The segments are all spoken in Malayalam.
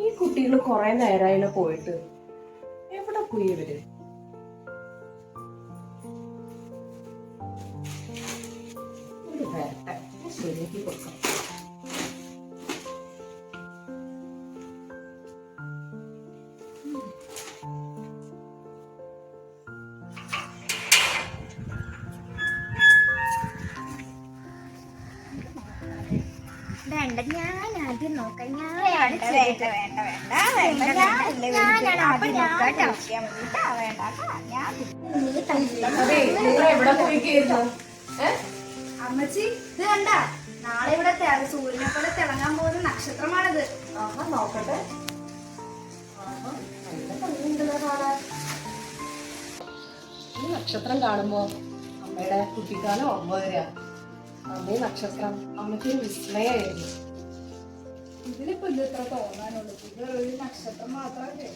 ഈ കുട്ടികൾ കുറെ നേരമായില്ല പോയിട്ട്. എവിടെ പോയി ഇവര്? ശരിയാക്കി കൊടുക്കാം. വേണ്ട, ഞാൻ ആദ്യം നോക്കാം. അമ്മച്ചി, ഇത് കണ്ട, നാളെ ഇവിടെ സൂര്യനെ പോലെ തിളങ്ങാൻ പോകുന്ന നക്ഷത്രമാണിത്. നോക്കട്ടെ. ഈ നക്ഷത്രം കാണുമ്പോ അമ്മയുടെ കുട്ടിക്കാലം ഓർമ്മ വരിക. അമ്മേ നക്ഷത്രം അമ്മയ്ക്കൊരു വിസ്മയായിരുന്നു. ഇതിലിപ്പോ ഇത് ഇത്ര തോന്നാനുള്ളൂ. ഇതൊരു നക്ഷത്രം മാത്രമല്ലേ.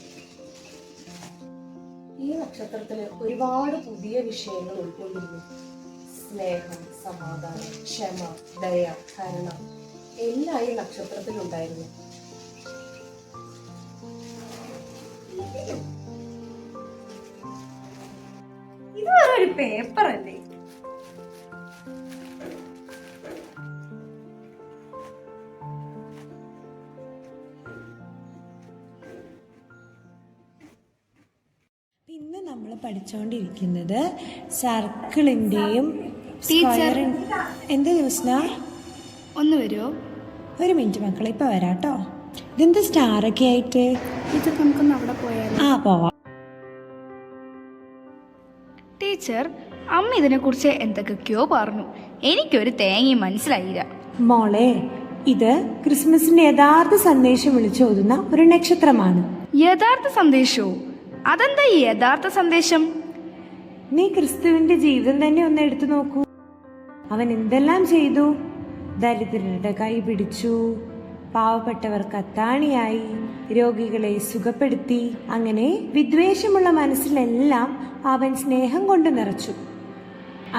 ഈ നക്ഷത്രത്തില് ഒരുപാട് പുതിയ വിഷയങ്ങൾ ഉൾക്കൊണ്ടിരുന്നു. സ്നേഹം, സമാധാനം, ക്ഷമ, ദയ, കരുണ എല്ലാം ഈ നക്ഷത്രത്തിലുണ്ടായിരുന്നു. ഇത് ഒരു പേപ്പർ അല്ലേ? ഇന്ന് നമ്മൾ പഠിച്ചുകൊണ്ടിരിക്കുന്നത് സർക്കിളിൻ്റെയും എന്താ ദിവസന ഒന്ന് വരുമോ? ഒരു മിനിറ്റ് മക്കളെ, ഇപ്പം വരാം കേട്ടോ. ഇതെന്താ സ്റ്റാറൊക്കെ ആയിട്ട്? ടീച്ചർ, നമുക്കൊന്ന് അവിടെ പോയാലോ? പോവാം. ടീച്ചർ, അമ്മ ഇതിനെക്കുറിച്ച് എന്തൊക്കെയോ പറഞ്ഞു. എനിക്കൊരു തേങ്ങയും മനസ്സിലായില്ല. മോളെ, ഇത് ക്രിസ്മസിന്റെ യഥാർത്ഥ സന്ദേശം വിളിച്ചോതുന്ന ഒരു നക്ഷത്രമാണ്. യഥാർത്ഥ സന്ദേശവും? അതെന്താ ഈ യഥാർത്ഥ സന്ദേശം? നീ ക്രിസ്തുവിന്റെ ജീവിതം തന്നെ ഒന്ന് എടുത്തു നോക്കൂ. അവൻ എന്തെല്ലാം ചെയ്തു? ദരിദ്രരുടെ കൈ പിടിച്ചു, പാവപ്പെട്ടവർക്ക് അത്താണിയായി, രോഗികളെ സുഖപ്പെടുത്തി. അങ്ങനെ വിദ്വേഷമുള്ള മനസ്സിലെല്ലാം അവൻ സ്നേഹം കൊണ്ട് നിറച്ചു.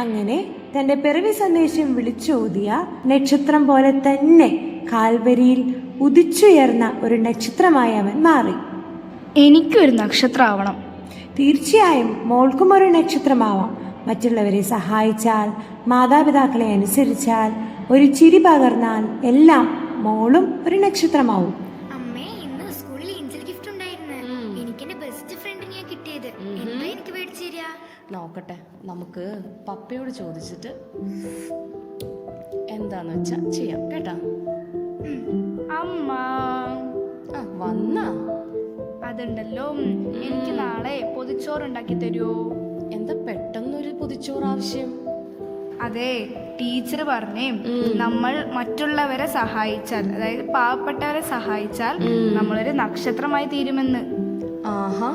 അങ്ങനെ തന്റെ പിറവി സന്ദേശം വിളിച്ചോതിയ നക്ഷത്രം പോലെ തന്നെ കാൽവരിയിൽ ഉദിച്ചുയർന്ന ഒരു നക്ഷത്രമായി അവൻ മാറി. എനിക്കൊരു നക്ഷത്രമാവണം. തീർച്ചയായും മോൾക്കും ഒരു നക്ഷത്രമാവാം. മറ്റുള്ളവരെ സഹായിച്ചാൽ, മാതാപിതാക്കളെ അനുസരിച്ചാൽ, ഒരു ചിരി പകർന്നാൽ എല്ലാം മോളും ഒരു നക്ഷത്രമാവും. അമ്മേ, ഇന്ന് സ്കൂളിൽ ഏഞ്ചൽ ഗിഫ്റ്റ് ഉണ്ടായിരുന്നു. എനിക്ക് എന്റെ ബെസ്റ്റ് ഫ്രണ്ടിനെയാ കിട്ടിയത്. എന്താ എനിക്ക് മേടിച്ചു തരിക? നോക്കട്ടെ, നമുക്ക് പപ്പയോട് ചോദിച്ചിട്ട് എന്താന്ന് വെച്ചാ ചെയ്യാം കേട്ടാ. അമ്മ വന്നാ അതുണ്ടല്ലോ, എനിക്ക് നാളെ പൊതിച്ചോറ് ഉണ്ടാക്കി തരുമോ? എന്താ പെട്ടെന്നൊരു പൊതിച്ചോറ് ആവശ്യം? അതെ, ടീച്ചർ പറഞ്ഞേ നമ്മൾ മറ്റുള്ളവരെ സഹായിച്ചാൽ, അതായത് പാവപ്പെട്ടവരെ സഹായിച്ചാൽ നമ്മളൊരു നക്ഷത്രമായി തീരുമെന്ന്. ആഹാ,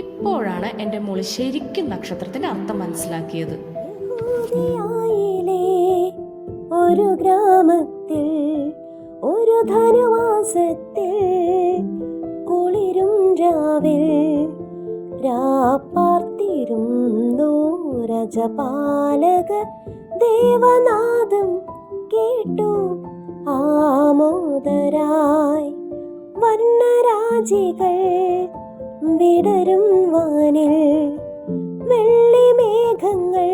ഇപ്പോഴാണ് എൻ്റെ മോള് ശരിക്കും നക്ഷത്രത്തിന്റെ അർത്ഥം മനസ്സിലാക്കിയത്. ഒരു ഗ്രാമത്തിൽ ഒരു ധനുവാസത്തിൽ കുളിരും രാവിൽ രാപ്പാർത്തിരുന്നു രജപാലക ദേവനാദം കേട്ടു ആമോദരായി വർണ്ണരാജികൾ വിടരും വാനിൽ വെള്ളിമേഘങ്ങൾ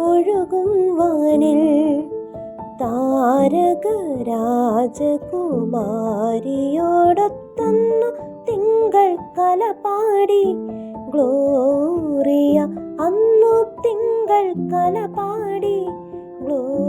ഒഴുകും വാനിൽ താരക രാജകുമാരിയോടൊത്തന്നു തിങ്കൾ കലപാടി ഗ്ലോറിയ അന്നു തിങ്കൾ കലപാടി ഗ്ലോറിയ.